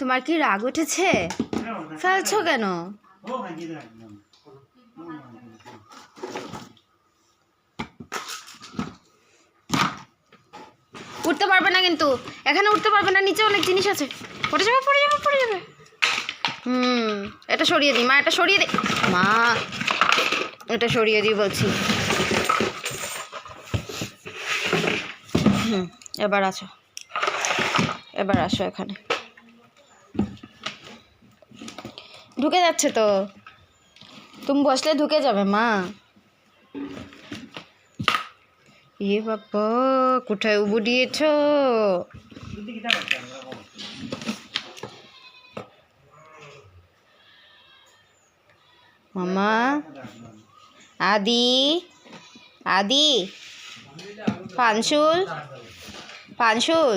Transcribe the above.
তোমার কি রাগ উঠেছে? ফেলছো কেন? উঠতে পারবে না, কিন্তু এখানে উঠতে পারবে না, নিচে অনেক জিনিস আছে, পড়ে যাবে পড়ে যাবে পড়ে যাবে। এটা সরিয়ে দিই মা, এটা সরিয়ে দিই মা, এটা সরিয়ে দিই বলছি। এবার আসো, এবার আসো, এখানে ঢুকে যাচ্ছে তো, তুমি বসলে ঢুকে যাবে মা। এ বাবা, কোথায় উবু দিয়েছ? মামা, আদি, আদি, পানসুল, পানসুল,